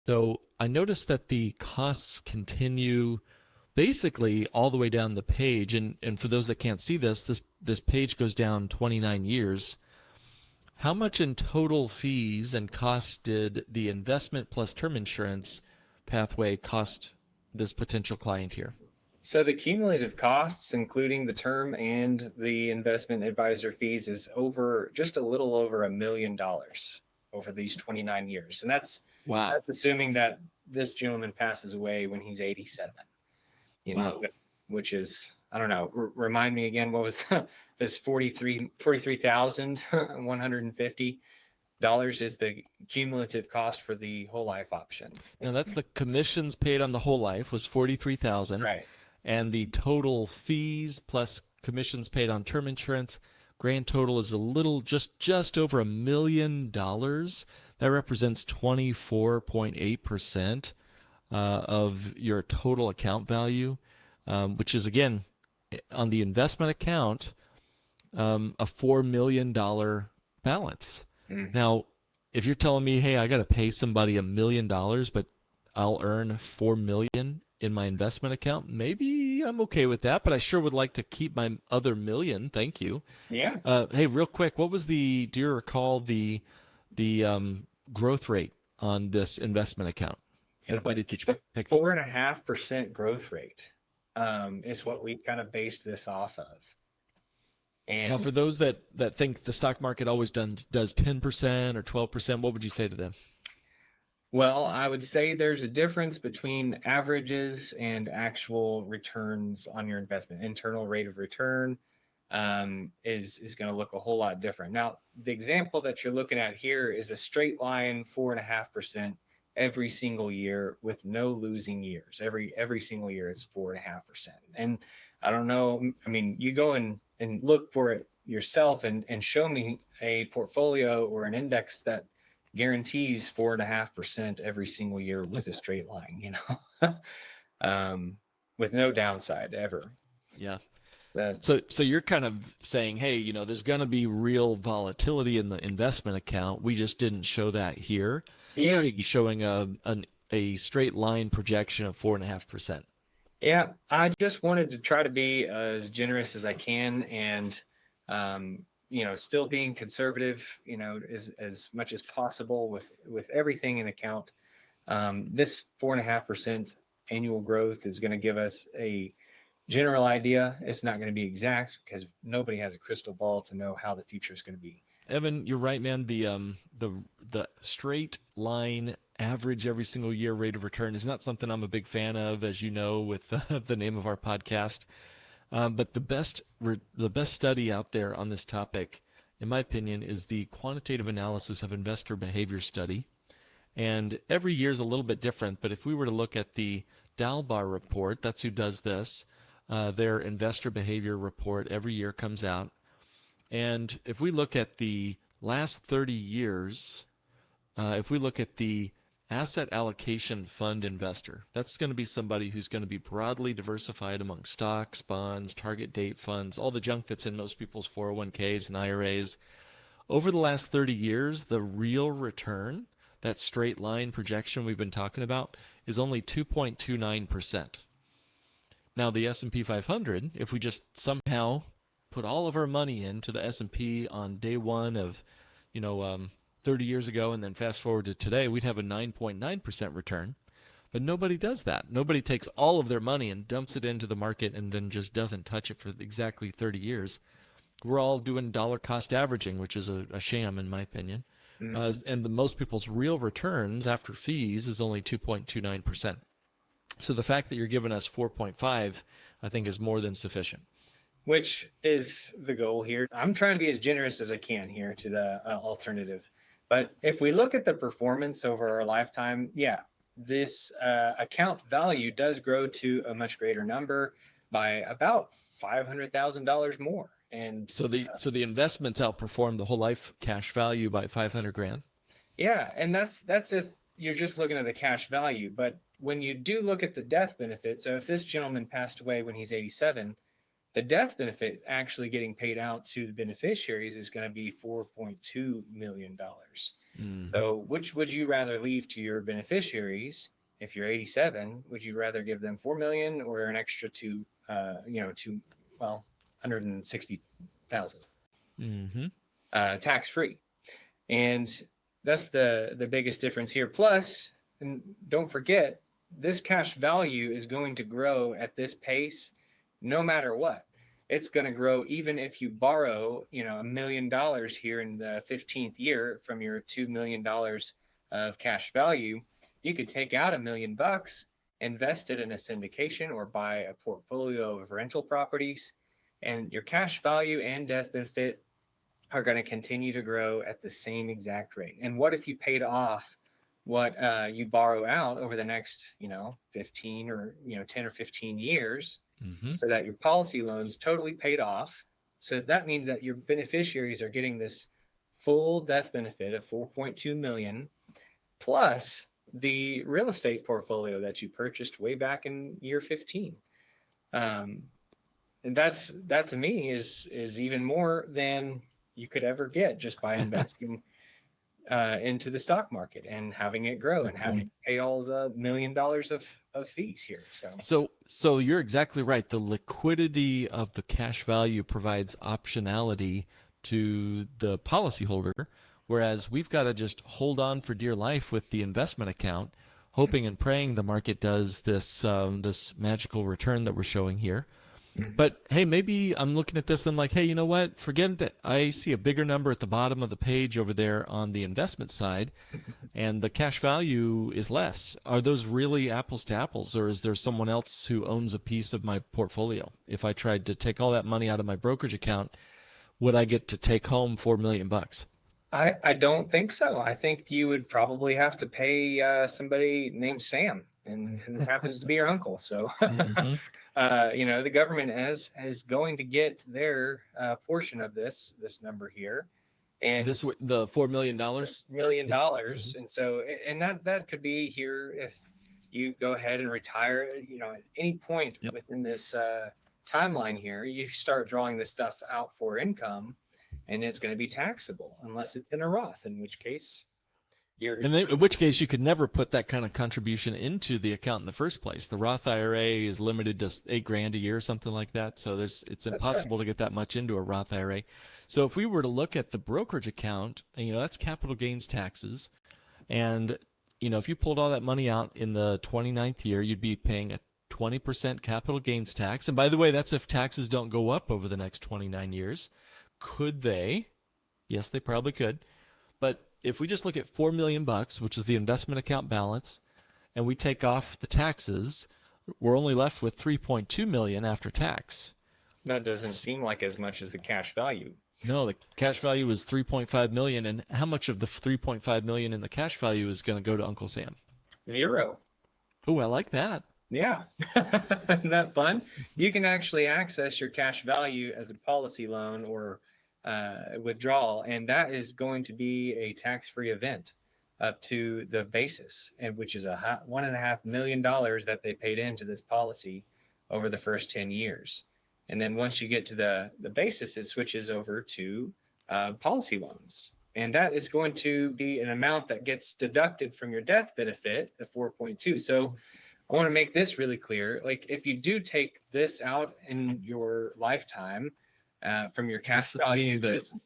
So I noticed that the costs continue basically all the way down the page. And for those that can't see this page goes down 29 years. How much in total fees and costs did the investment plus term insurance pathway cost this potential client here? So the cumulative costs, including the term and the investment advisor fees, is over just a little over $1 million over these 29 years. And Wow. that's assuming that this gentleman passes away when he's 87, you know, Wow. which is, I don't know, remind me again, what was this 43,150 dollars is the cumulative cost for the whole life option. Now that's the commissions paid on the whole life was 43,000, Right. and the total fees plus commissions paid on term insurance grand total is a little just over $1 million. That represents 24.8% of your total account value, which is again on the investment account a $4 million balance. Mm. Now, if you're telling me, hey, I got to pay somebody $1 million, but I'll earn 4 million in my investment account, maybe I'm okay with that. But I sure would like to keep my other million. Thank you. Yeah. Hey, real quick, what was the? Do you recall the growth rate on this investment account? So And why did you pick? 4.5% growth rate is what we kind of based this off of. Now, And for those that think the stock market always does 10% or 12%, what would you say to them? well, I would say there's a difference between averages and actual returns on your investment. Internal rate of return is going to look a whole lot different. Now, the example that you're looking at here is a straight line 4.5% every single year with no losing years. Every single year it's 4.5%. And I don't know. I mean, you go and look for it yourself and show me a portfolio or an index that guarantees 4.5% every single year with a straight line, with no downside ever. Yeah. That So you're kind of saying, hey, there's going to be real volatility in the investment account. We just didn't show that here. Yeah. You're showing a straight line projection of 4.5%. Yeah, I just wanted to try to be as generous as I can and still being conservative, as much as possible with everything in account. This 4.5% annual growth is going to give us a general idea. It's not going to be exact because nobody has a crystal ball to know how the future is going to be. Evan, you're right, man. The straight line average every single year rate of return is not something I'm a big fan of, as you know, with the name of our podcast. But the best study out there on this topic, in my opinion, is the quantitative analysis of investor behavior study. And every year is a little bit different. But if we were to look at the Dalbar report, that's who does this. Their investor behavior report every year comes out. And if we look at the last 30 years, if we look at the asset allocation fund investor, that's going to be somebody who's going to be broadly diversified among stocks, bonds, target date funds, all the junk that's in most people's 401ks and IRAs. Over the last 30 years, the real return, that straight line projection we've been talking about, is only 2.29%. Now, the S&P 500, if we just somehow put all of our money into the S&P on day one of, 30 years ago and then fast forward to today, we'd have a 9.9% return. But nobody does that. Nobody takes all of their money and dumps it into the market and then just doesn't touch it for exactly 30 years. We're all doing dollar cost averaging, which is a sham in my opinion. And most people's real returns after fees is only 2.29%. So the fact that you're giving us 4.5, I think, is more than sufficient. Which is the goal here. I'm trying to be as generous as I can here to the alternative. But if we look at the performance over our lifetime, yeah, this account value does grow to a much greater number by about $500,000 more. And So the investments outperform the whole life cash value by 500 grand. yeah, and that's if you're just looking at the cash value. But when you do look at the death benefit, so if this gentleman passed away when he's 87, the death benefit actually getting paid out to the beneficiaries is going to be $4.2 million. So which would you rather leave to your beneficiaries? If you're 87, would you rather give them 4 million or an extra well, 160,000 tax free? And that's the biggest difference here. Plus, and don't forget, this cash value is going to grow at this pace no matter what. It's going to grow even if you borrow, $1 million here in the 15th year from your $2 million of cash value. You could take out $1 million, invest it in a syndication or buy a portfolio of rental properties, and your cash value and death benefit are going to continue to grow at the same exact rate. And what if you paid off what you borrow out over the next, 15 or 10 or 15 years, so that your policy loan's totally paid off? So that means that your beneficiaries are getting this full death benefit of 4.2 million plus the real estate portfolio that you purchased way back in year 15. And that to me is even more than you could ever get just by investing into the stock market and having it grow and having to pay all the $1 million of fees here. So you're exactly right. The liquidity of the cash value provides optionality to the policyholder, whereas we've got to just hold on for dear life with the investment account, hoping and praying the market does this magical return that we're showing here. But hey, maybe I'm looking at this and like, hey, you know what? Forget that. I see a bigger number at the bottom of the page over there on the investment side, and the cash value is less. Are those really apples to apples, or is there someone else who owns a piece of my portfolio? If I tried to take all that money out of my brokerage account, would I get to take home $4 million? I don't think so. I think you would probably have to pay somebody named Sam, and it happens to be your uncle. So, the government is going to get their portion of this number here, and the $4 million, and so that could be here if you go ahead and retire. At any point within this timeline here, you start drawing this stuff out for income, and it's going to be taxable unless it's in a Roth, in which case in which case you could never put that kind of contribution into the account in the first place. The Roth IRA is limited to $8,000 a year or something like that. So it's impossible to get that much into a Roth IRA. So if we were to look at the brokerage account, that's capital gains taxes. And, if you pulled all that money out in the 29th year, you'd be paying a 20% capital gains tax. And by the way, that's if taxes don't go up over the next 29 years. Could they? Yes, they probably could. But if we just look at $4 million, which is the investment account balance, and we take off the taxes, we're only left with $3.2 million after tax. That doesn't seem like as much as the cash value. No, the cash value is $3.5 million, and how much of the $3.5 million in the cash value is going to go to Uncle Sam? 0. Oh, I like that. Yeah. Isn't that fun? You can actually access your cash value as a policy loan or withdrawal, and that is going to be a tax-free event up to the basis, and which is $1.5 million that they paid into this policy over the first 10 years. And then once you get to the basis, it switches over to policy loans, and that is going to be an amount that gets deducted from your death benefit of 4.2. So I want to make this really clear. Like, if you do take this out in your lifetime, from your cash value,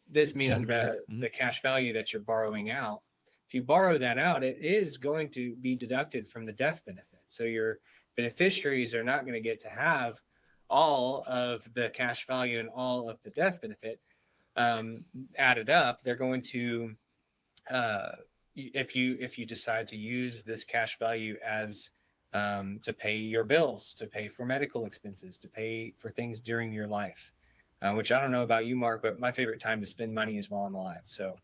this means the cash value that you're borrowing out. If you borrow that out, it is going to be deducted from the death benefit. So your beneficiaries are not going to get to have all of the cash value and all of the death benefit added up. They're going to, if you decide to use this cash value as to pay your bills, to pay for medical expenses, to pay for things during your life. Which I don't know about you, Mark, but my favorite time to spend money is while I'm alive. So,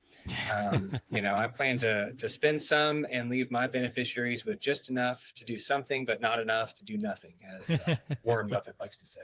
I plan to spend some and leave my beneficiaries with just enough to do something, but not enough to do nothing, as Warren Buffett likes to say.